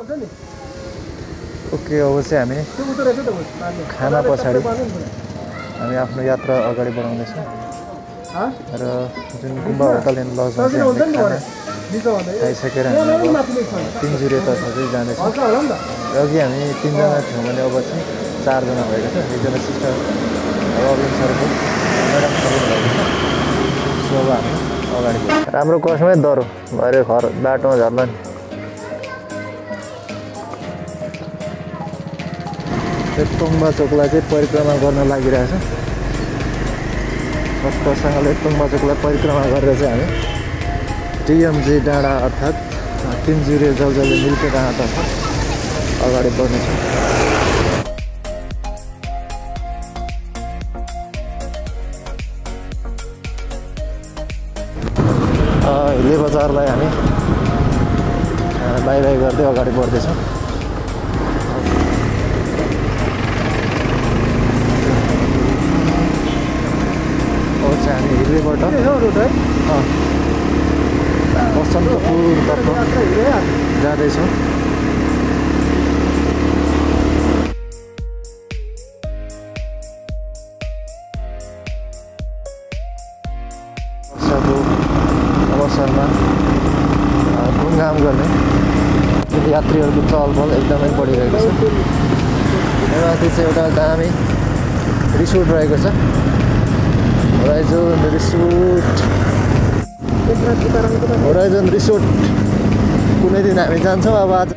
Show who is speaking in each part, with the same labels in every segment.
Speaker 1: Okay अब चाहिँ हामी खाना पछाडि हामी आफ्नो यात्रा अगाडि बढाउँदैछौँ र जुन गुम्बा होटल एन्ड लजमा चाहिँ हामीले खाना खाइसकेर हामी तिनजुरेतर्फ चाहिँ जाँदैछौँ र अघि हामी 3 जना थियौँ भने अब चाहिँ 4 जना भएको छ। एकजना सिस्टर रबिन सरको म्याडम भएको छ। सो अब हामी अगाडि बढ्छौँ। राम्रो कसमै डह्रो भएर घर बाटोमा झर्ला नि। तोङबा चोकलाई चाहिँ परिक्रमा गर्न लागिरहेछ। सस्तोसँगले तोङबा चोकलाई परिक्रमा गरेर चाहिँ हामी टिएमजी डाँडा अर्थात् तिनजुरे जलजले मिल्के डाँडातर्फ अगाडि बढ्नेछौँ। हिले बजारलाई हामी बाई बाई गर्दै अगाडि बढ्दैछौँ। हामी हिलेबाट बसन्तपुरतर्फ जाँदैछौँ। वर्षाको अवसरमा घुमघाम गर्ने यात्रीहरूको चहलपहल एकदमै बढिरहेको छ। माथि चाहिँ एउटा दामी रिसोर्ट रहेको छ, होराइजन रिसोर्ट। कुनै दिन हामी जान्छौँ। अब आज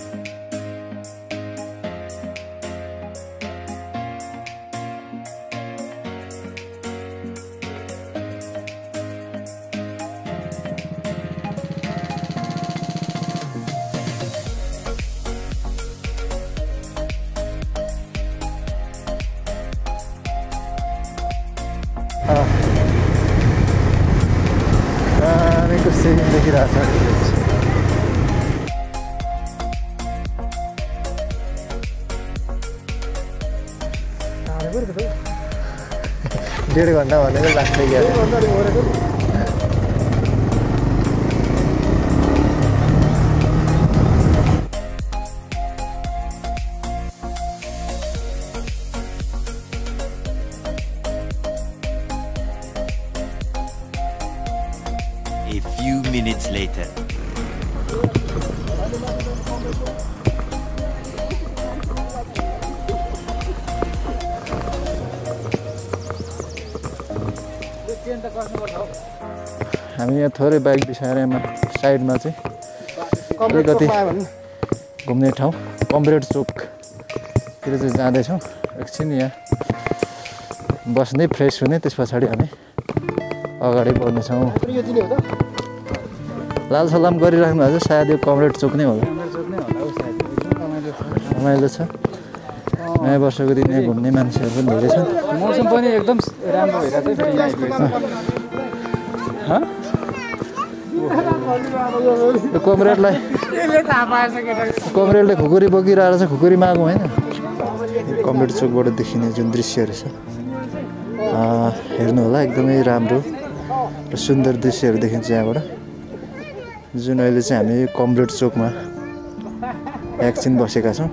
Speaker 1: हामीको सिन देखिरहेछ। डेढ घन्टा भनेको लाग्दै गयो।
Speaker 2: A few minutes later.
Speaker 1: हामी यहाँ थोरै बाइक बिसाएर साइडमा चाहिँ अलिकति घुम्ने ठाउँ कमरेड चोकतिर चाहिँ जाँदैछौँ। एकछिन यहाँ बस्ने फ्रेस हुने, त्यस पछाडि हामी अगाडि बढ्नेछौँ। लाल सलाम गरिराख्नु भएको छ, सायद यो कमरेड चोक नै होला। रमाइलो छ। नयाँ वर्षको दिन यहाँ घुम्ने मान्छेहरू पनि धेरै छन्।
Speaker 3: मौसम पनि एकदम राम्रो भइरहेको छ।
Speaker 1: कमरेडले खुकुरी बोकिरहेको छ। खुकुरी मागौँ होइन। कमरेड चोकबाट देखिने जुन दृश्यहरू छ हेर्नु होला, एकदमै राम्रो र सुन्दर दृश्यहरू देखिन्छ यहाँबाट। जुन अहिले चाहिँ हामी कमरेड चोकमा एकछिन बसेका छौँ।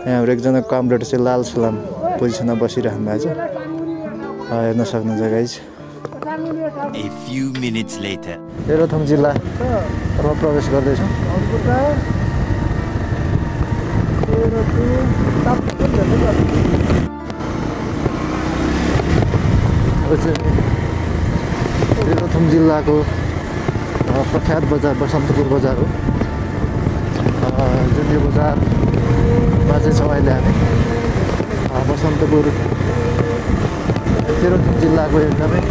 Speaker 1: यहाँ हाम्रो एकजना कमरेड चाहिँ लाल सलाम पोजिसनमा बसिराख्नु भएको छ, हेर्न सक्नुहुन्छ guys.
Speaker 2: A few minutes later.
Speaker 1: Terhathum जिल्लामा प्रवेश गर्दैछौँ। तेह्रथुम जिल्लाको प्रख्यात बजार बसन्तपुर बजार हो। जुन यो बजारमा चाहिँ छौँ अहिले हामी। बसन्तपुर तेह्रथुम जिल्लाको एकदमै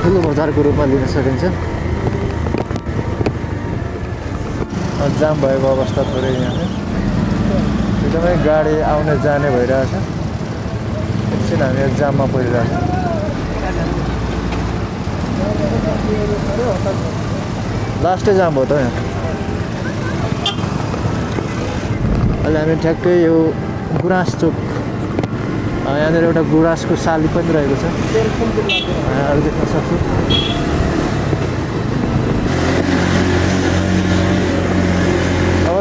Speaker 1: ठुलो बजारको रूपमा लिन सकिन्छ। जाम भएको अवस्था थोरै यहाँ एकदमै गाडी आउने जाने भइरहेछ। एकछिन हामी जाममा परिरहेछ। लास्टै जाम भयो त यहाँ। अहिले हामी ठ्याक्कै यो गुराँस चोक, यहाँनिर एउटा गुराँसको साली पनि रहेको छ, यहाँहरू देख्न सक्छु।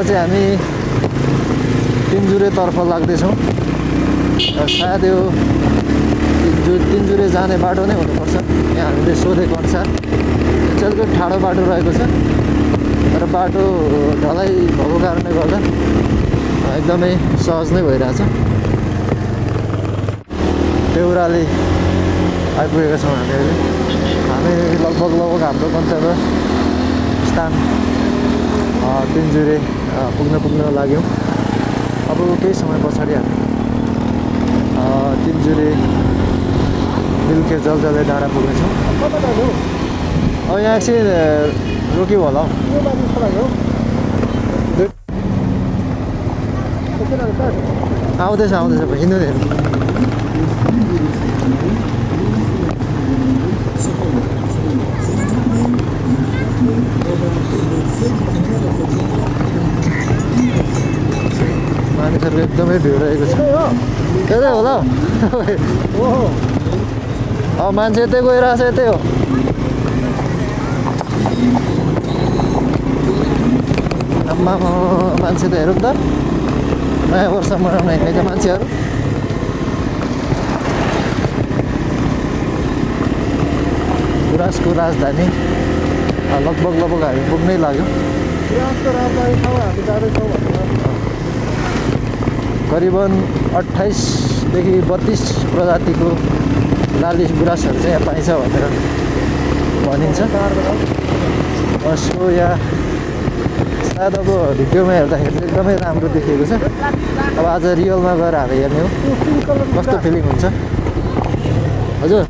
Speaker 1: चाहिँ हामी तिनजुरेतर्फ लाग्दैछौँ। सायद यो तिनजुरे जाने बाटो नै हुनुपर्छ। यहाँ हामीले सोधेको अनुसार चल्को ठाडो बाटो रहेको छ, तर बाटो ढलाइ भएको कारणले गर्दा एकदमै सहज नै भइरहेछ। देउराली आइपुगेका छौँ हामी अहिले। हामी लगभग हाम्रो गन्तव्य स्थान तिनजुरे पुग्न लाग्यौँ। अब केही समय पछाडि हामी तिनजुरे मिल्के जलजले डाँडा पुग्नेछौँ। अब यहाँ एकछिन रोक्यो होला हौ। आउँदैछ हिँड्नु नि। मानिसहरूको एकदमै भिड रहेको छ। त्यतै होला हौ। अब मान्छे यतै गइरहेछ, यतै हो। आम्मा मान्छे त हेरौँ त, नयाँ वर्ष मनाउन हिँडेका मान्छेहरू। गुराँसको राजधानी लगभग हामी पुग्नै लाग्यौँ। करिबन 28देखि 32 प्रजातिको लाली गुराँसहरू चाहिँ यहाँ पाइन्छ भनेर भनिन्छ। सो यहाँ सायद अब भिडियोमा हेर्दाखेरि चाहिँ एकदमै राम्रो देखिएको छ। अब आज रियलमा गएर हामी हेर्ने हो कस्तो फिलिङ हुन्छ। हजुर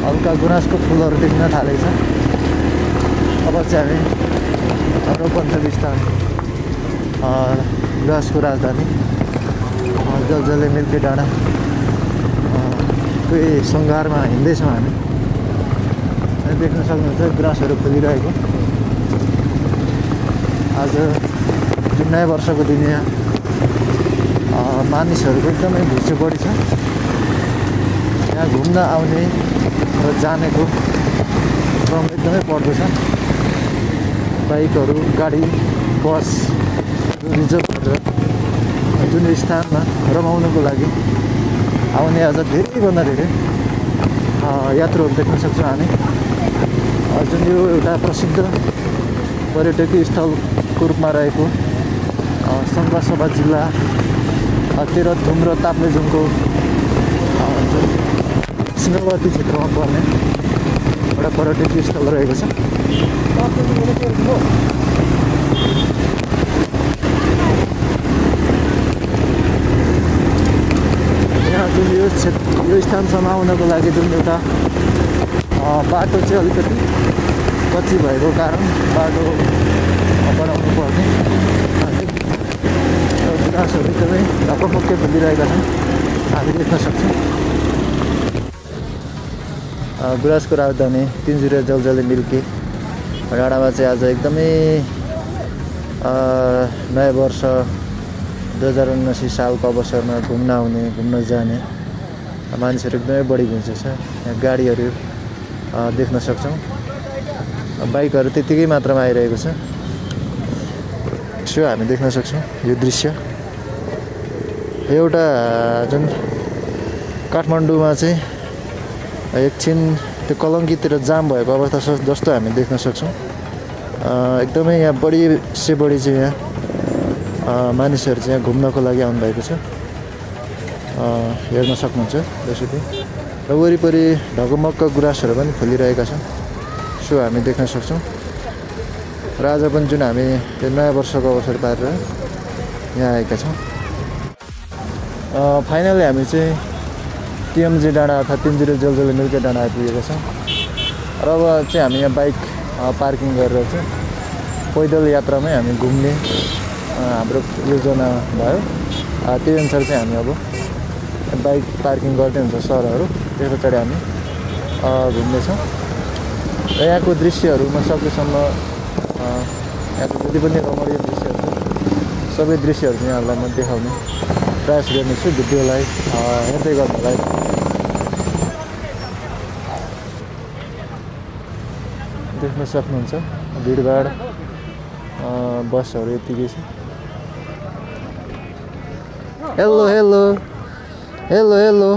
Speaker 1: हल्का गुराँसको फुलहरू देख्न थालेको छ। अब चाहिँ हामी हाम्रो गन्तव्य स्थान गुराँसको राजधानी जलजले मिल्के डाँडा कोही सङ्घारमा हिँड्दैछौँ हामी। देख्न सक्नुहुन्छ गुराँसहरू फुलिरहेको। आज जुन नयाँ वर्षको दिन यहाँ मानिसहरूको एकदमै भिड बढी छ। यहाँ घुम्न आउने र जानेको क्रम एकदमै बढ्दो छ। बाइकहरू, गाडी, बस रिजर्भ गरेर जुन स्थानमा रमाउनुको लागि आउने आज धेरैभन्दा धेरै यात्रुहरू देख्न सक्छौँ हामी। जुन यो एउटा प्रसिद्ध पर्यटकीय स्थलको रूपमा रहेको सङ्खुवासभा जिल्ला तेह्रथुम र ताप्लेजुङको सिंहवाती क्षेत्रमा पर्ने एउटा पर्यटकीय स्थल रहेको छ। यहाँ जुन यो स्थानसम्म आउनको लागि जुन एउटा बाटो चाहिँ अलिकति कच्ची भएको कारण बाटो बनाउनु पर्ने गुराँसहरू एकदमै ढकमक्कै फुलिरहेका छन् हामी देख्न सक्छौँ। गुराँसको राजधानी तिनजुरे जलजले मिल्के डाँडामा चाहिँ आज एकदमै नयाँ वर्ष 2079 सालको अवसरमा घुम्न जाने मानिसहरू एकदमै बढी घुम्छ छ। यहाँ गाडीहरू देख्न सक्छौँ, बाइकहरू त्यतिकै मात्रामा आइरहेको छ। सो हामी देख्न सक्छौँ यो दृश्य। एउटा जुन काठमाडौँमा चाहिँ एकछिन त्यो कलङ्कीतिर जाम भएको अवस्था जस्तो हामी देख्न सक्छौँ। एकदमै यहाँ बढी चाहिँ यहाँ मानिसहरू चाहिँ यहाँ घुम्नको लागि आउनुभएको छ। हेर्न सक्नुहुन्छ जसरी र वरिपरि ढकमक्क गुराँसहरू पनि फुलिरहेका छन्। सो हामी देख्न सक्छौँ। र आज पनि जुन हामी त्यो नयाँ वर्षको अवसर पारेर यहाँ आएका छौँ। फाइनली हामी चाहिँ टिएमजी डाँडा अर्थात् तिनजुरे जलजले मिल्के डाँडा आइपुगेका छौँ। र अब चाहिँ हामी यहाँ बाइक पार्किङ गरेर चाहिँ पैदल यात्रामै हामी घुम्ने हाम्रो योजना भयो। त्यही अनुसार चाहिँ हामी अब बाइक पार्किङ गर्दै हुन्छ सरहरू, त्यस पछाडि हामी घुम्नेछौँ। र यहाँको दृश्यहरू म सकेसम्म यहाँको जति पनि रमणीय दृश्यहरू छ सबै दृश्यहरू चाहिँ यहाँहरूलाई म देखाउने प्रयास गर्नेछु भिडियोलाई हेर्दै गर्नलाई। देख्न सक्नुहुन्छ भिडभाड बसहरू यतिकै छ। हेलो हेलो हेलो हेलो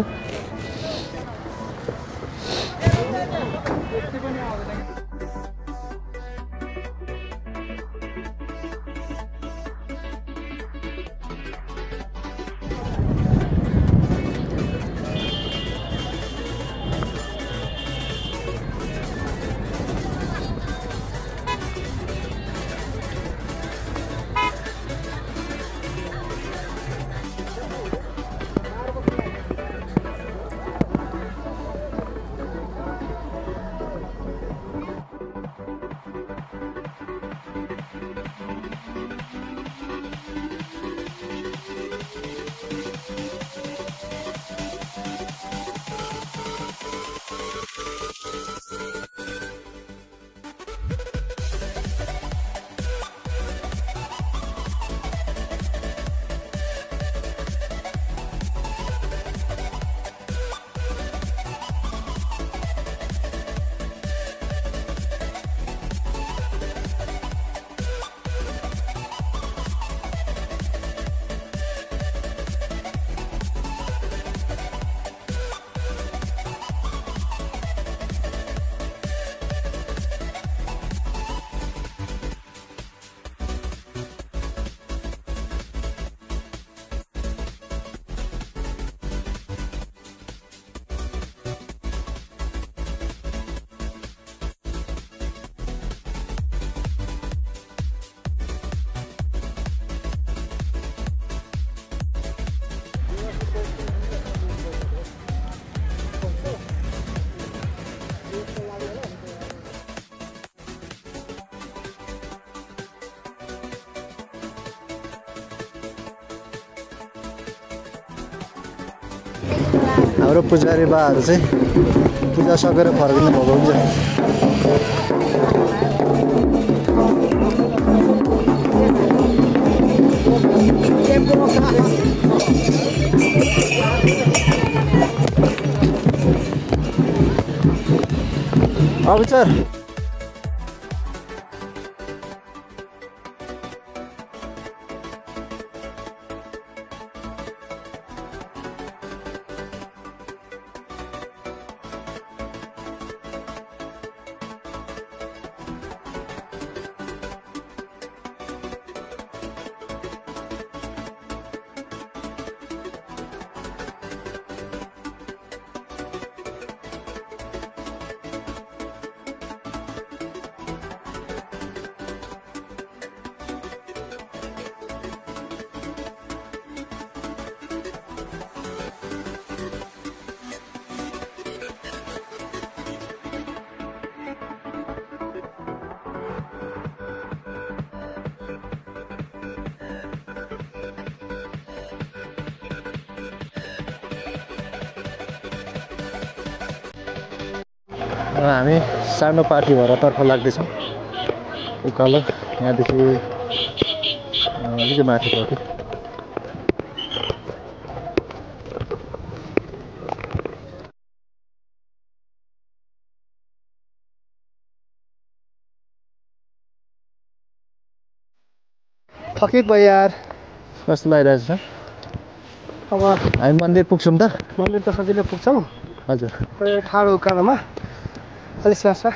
Speaker 1: हाम्रो पुजारी बाहरू चाहिँ पूजा सकेर फर्किनु भएको हुन्छ। अफिसर हामी सानो पार्टी भरतर्फ लाग्दैछौँ। उकालो यहाँदेखि अलिकति माथिपट्टि
Speaker 4: थकित भयो यार।
Speaker 1: कस्तो लागिरहेको छ?
Speaker 4: अब
Speaker 1: हामी मन्दिर पुग्छौँ त?
Speaker 4: मन्दिर त सजिलै पुग्छौँ।
Speaker 1: हजुर।
Speaker 4: ठाडो उकालोमा अलिक सासा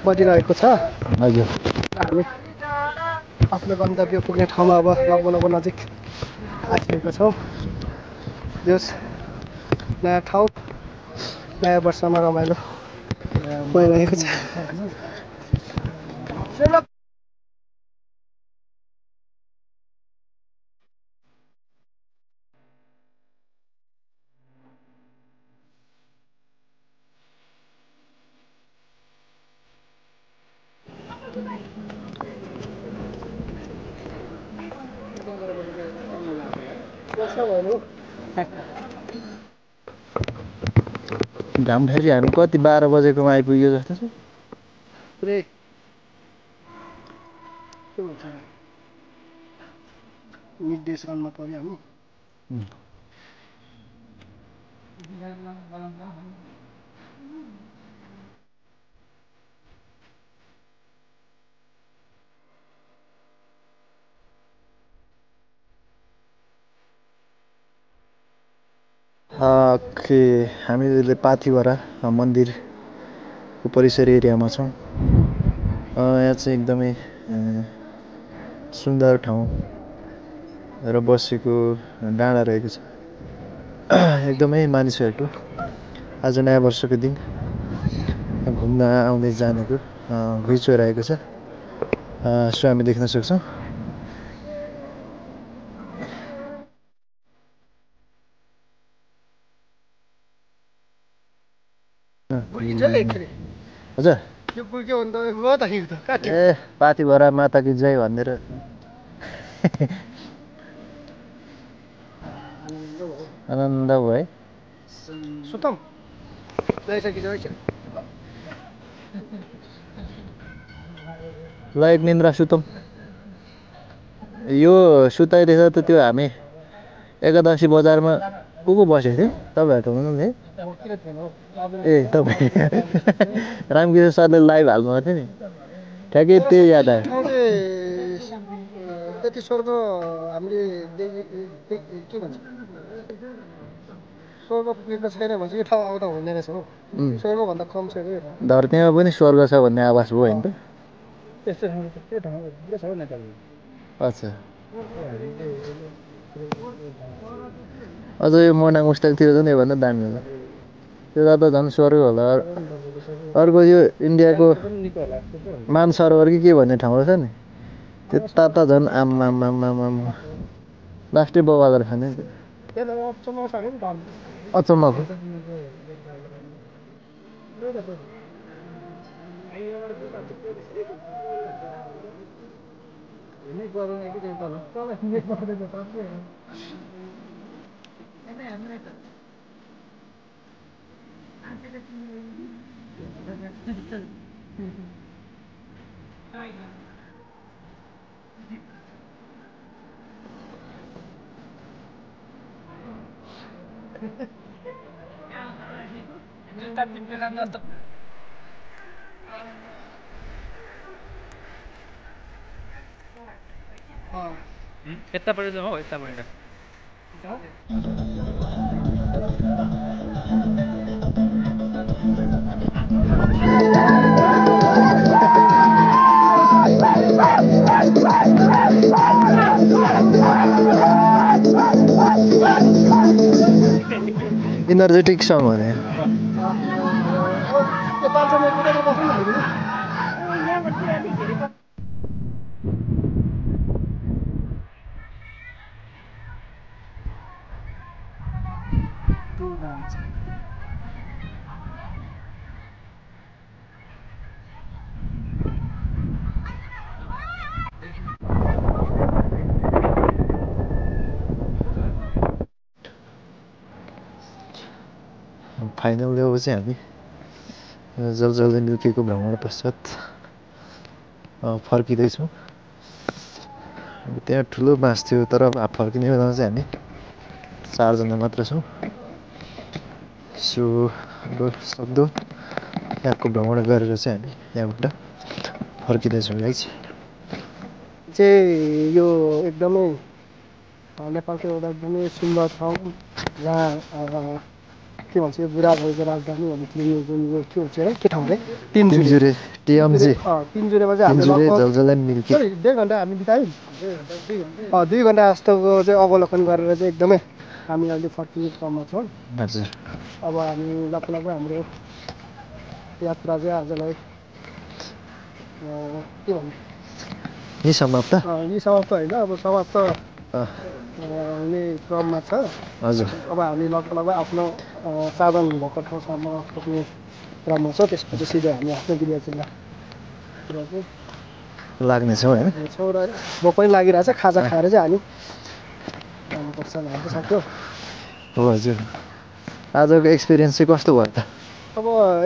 Speaker 4: बजिरहेको छ।
Speaker 1: हजुर।
Speaker 4: हामी आफ्नो गन्तव्य पुग्ने ठाउँमा अब लगभग नजिक आइसकेको छौँ। जस नयाँ ठाउँ नयाँ वर्षमा रमाइलो भइरहेको छ।
Speaker 1: घाम फेरि हामी कति 12 बजेकोमा आइपुग्यो जस्तो छ
Speaker 4: पुरै के भन्छ मिड डे सनमा पर्यो हामी
Speaker 1: हामी अहिले पाथिभरा मन्दिरको परिसर एरियामा छौँ यहाँ चाहिँ एकदमै सुन्दर ठाउँ र बसेको डाँडा रहेको छ एकदमै मानिसहरूको आज नयाँ वर्षको दिन घुम्न आउँदै जानेको घुइँचो रहेको छ सो हामी देख्न सक्छौँ हजुर
Speaker 4: यो पुग्यो भने त गयो त हिँड्दा काट्यो
Speaker 1: ए पाथिभरा माताकी जय भनेर आनन्द भयो है
Speaker 4: सुतम गइसक्यो
Speaker 1: ल एक निन्द्रा सुतौँ यो सुताइदिएछ त त्यो हामी एकादशी बजारमा को बसेको थियो तपाईँहरू त हुनु नि ए तपाईँ रामकृष्ण सरले लाइभ हाल्नुभएको थियो नि ठ्याक्कै त्यो याद आयो
Speaker 4: त्यति स्वर्ग हामीले के भन्छ स्वर्ग पुगेको छैन भन्छ यो ठाउँ आउँदा हुँदैन रहेछ हौ स्वर्गभन्दा कम छ कि
Speaker 1: धरतीमा पनि स्वर्ग छ भन्ने आवाज भयो होइन त
Speaker 4: त्यस्तो त्यो ठाउँ छ नि त
Speaker 1: अच्छा अझ यो मनाङ मुस्ताङतिर झन् योभन्दा दामी होला त्यो त झन् स्वर्ग होला अर्को यो इन्डियाको मानसरोवर के भन्ने ठाउँ छ नि त्यता त झन् आम लास्टै बबालेर खाने अचम्मको
Speaker 3: यतापट्टि जाउँ हौ यतापट्टि
Speaker 1: इनर्जेटिक सङ हो नि फाइनल अब चाहिँ हामी जलजले निल्केको भ्रमण पश्चात फर्किँदैछौँ त्यहाँ ठुलो बाँस थियो तर अब फर्किने बेलामा चाहिँ हामी 4 जना मात्र छौँ सो सक्दो यहाँको भ्रमण गरेर चाहिँ हामी यहाँबाट फर्किँदैछौँ गाइस
Speaker 4: चाहिँ यो एकदमै नेपालको एउटा एकदमै सुन्दर ठाउँ जहाँ के भन्छ यो बुढाथोकीको राजधानी भन्ने यो के भन्छ है के ठाउँ है
Speaker 1: तिनजुरे टिएमजी
Speaker 4: तिनजुरेमा चाहिँ हामीले
Speaker 1: जलजले निल्के
Speaker 4: 2 घन्टा हामी बितायौँ 2 घन्टा जस्तोको चाहिँ अवलोकन गरेर चाहिँ एकदमै हामी अहिले फर्किने क्रममा छौँ
Speaker 1: हजुर
Speaker 4: अब हामी लगभग हाम्रो यात्रा चाहिँ आजलाई के भन्नु
Speaker 1: यही समाप्त
Speaker 4: यी समाप्त होइन अब समाप्त हुने क्रममा छ
Speaker 1: हजुर
Speaker 4: अब हामी लगभग आफ्नो साधन भएको ठाउँसम्म पुग्ने क्रममा छ त्यसपछि सिधै हामी आफ्नो गृह जिल्लातिर चाहिँ
Speaker 1: लाग्नेछौँ होइन
Speaker 4: छौँ र भोक पनि लागिरहेछ खाजा खाएर चाहिँ हामी जानुपर्छ भन्नु सक्यो।
Speaker 1: हो हजुर आजको एक्सपिरियन्स चाहिँ कस्तो भयो त
Speaker 4: अब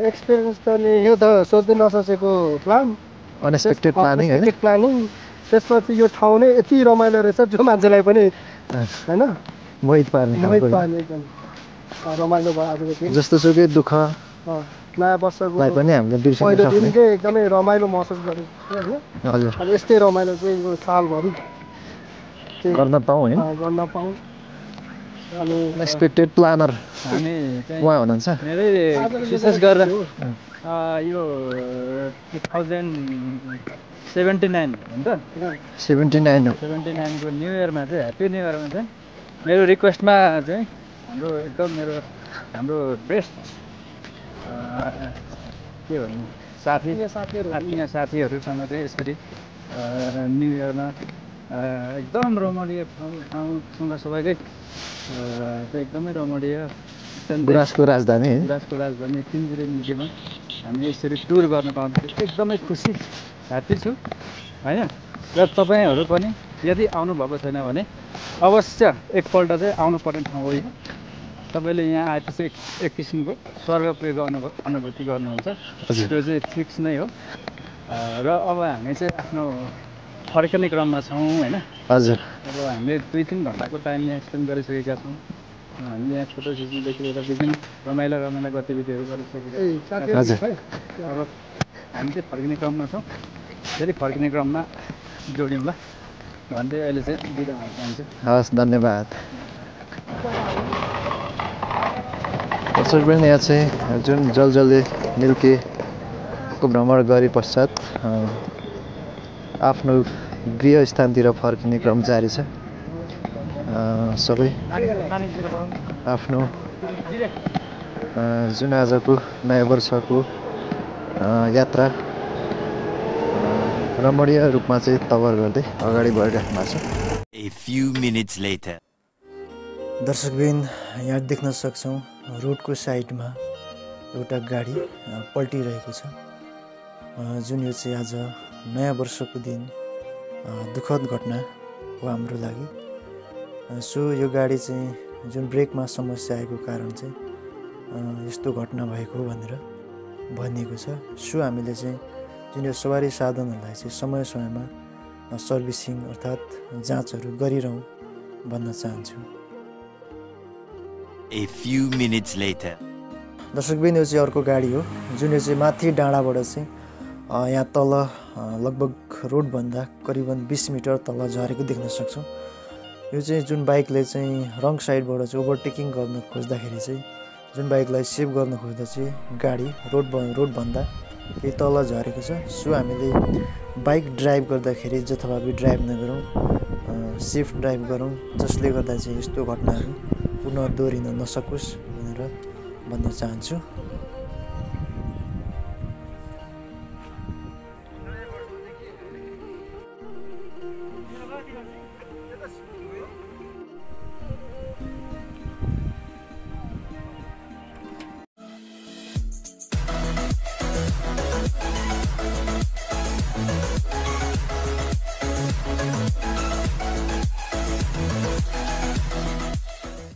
Speaker 4: एक्सपिरियन्स त नि यो त सोच्दै नसोचेको प्लान
Speaker 1: अनएक्सपेक्टेड प्लानिङ होइन
Speaker 4: प्लानिङ त्यसपछि यो ठाउँ नै यति रमाइलो रहेछ जो मान्छेलाई पनि होइन
Speaker 1: मोहित पार्ने
Speaker 4: मोहित
Speaker 1: खालको
Speaker 4: पार्ने एकदम रमाइलो भयो आजको दिन।
Speaker 1: जस्तो सुकै दुःख
Speaker 4: नयाँ वर्षको
Speaker 1: लाई पनि हामीले बिर्सिन
Speaker 4: पहिलो दिन
Speaker 1: सक्ने
Speaker 4: चाहिँ एकदमै रमाइलो महसुस गरेको थियो होइन।
Speaker 1: हजुर
Speaker 4: अब यस्तै रमाइलो चाहिँ यो सालभरि
Speaker 1: गर्न पाऊँ होइन
Speaker 4: गर्न पाऊँ। अनि
Speaker 1: अनएक्सपेक्टेड प्लानर
Speaker 3: हामी चाहिँ
Speaker 1: उहाँ हुनुहुन्छ
Speaker 3: मेरै विशेष गरेर यो 2079 हो नि त
Speaker 1: 79 हो
Speaker 3: 79को न्यु इयरमा चाहिँ ह्याप्पी न्यु इयरमा चाहिँ मेरो रिक्वेस्टमा चाहिँ हाम्रो बेस्ट के भन्नु आत्मीय साथीहरूसँग चाहिँ यसरी न्यु इयरमा एकदम रमणीय ठाउँसँग सबैकै चाहिँ एकदमै रमणीय
Speaker 1: गुराँसको राजधानी है
Speaker 3: गुराँसको राजधानी तिनजुरेमा हामी यसरी टुर गर्न पाउँदै एकदमै खुसी ह्याप्पी छु होइन। र तपाईँहरू पनि यदि आउनुभएको छैन भने अवश्य एकपल्ट चाहिँ आउनुपर्ने ठाउँ हो यो। तपाईँले यहाँ आएपछि एक किसिमको स्वर्गप्रियको अनुभूति गर्नुहुन्छ त्यो चाहिँ फिक्स नै हो। र अब हामी चाहिँ आफ्नो फर्किने क्रममा छौँ होइन।
Speaker 1: हजुर
Speaker 3: अब हामीले 2-3 घन्टाको टाइम यहाँ स्पेन्ड गरिसकेका छौँ। हामीले यहाँ फोटो खिच्नुदेखि लिएर विभिन्न रमाइलो गतिविधिहरू गरिसकेका
Speaker 1: हजुर
Speaker 3: अब हामी चाहिँ फर्किने क्रममा छौँ। फेरि फर्किने क्रममा जोड्यौँला भन्दै अहिले चाहिँ बिदा हुन चाहन्छु।
Speaker 1: हवस् धन्यवाद। दर्शक पनि यहाँ चाहिँ जुन जलजले मिल्केको भ्रमण गरे पश्चात आफ्नो गृह स्थानतिर फर्किने क्रम जारी छ। सबै आफ्नो जुन आजको नयाँ वर्षको यात्रा रमणीय रूपमा चाहिँ तवर गर्दै अगाडि बढिराख्नु भएको छ।
Speaker 2: A few minutes later.
Speaker 1: दर्शकबिन यहाँ देख्न सक्छौँ रोडको साइडमा एउटा गाडी पल्टिरहेको छ जुन यो चाहिँ आज नयाँ वर्षको दिन दुःखद घटना हो हाम्रो लागि। सो यो गाडी चाहिँ जुन ब्रेकमा समस्या आएको कारण चाहिँ यस्तो घटना भएको भनेर भनिएको छ। सो हामीले चाहिँ जुन यो सवारी साधनहरूलाई चाहिँ समय समयमा सर्भिसिङ अर्थात् जाँचहरू गरिरहँ भन्न चाहन्छु।
Speaker 2: A few minutes later.
Speaker 1: दर्शकबिन यो चाहिँ अर्को गाडी हो जुन यो चाहिँ माथि डाँडाबाट चाहिँ यहाँ तल लगभग रोडभन्दा करिबन 20 मिटर तल झरेको देख्न सक्छौँ। यो चाहिँ जुन बाइकले चाहिँ रङ साइडबाट चाहिँ ओभरटेकिङ गर्न खोज्दाखेरि चाहिँ जुन बाइकलाई सेभ गर्न खोज्दा चाहिँ गाडी रोडभन्दा केही तल झरेको छ। सो हामीले बाइक ड्राइभ गर्दाखेरि जथाभावी ड्राइभ नगरौँ, सेफ ड्राइभ गरौँ जसले गर्दा चाहिँ यस्तो घटनाहरू पुनः दोहोरिन नसकोस् भनेर भन्न चाहन्छु।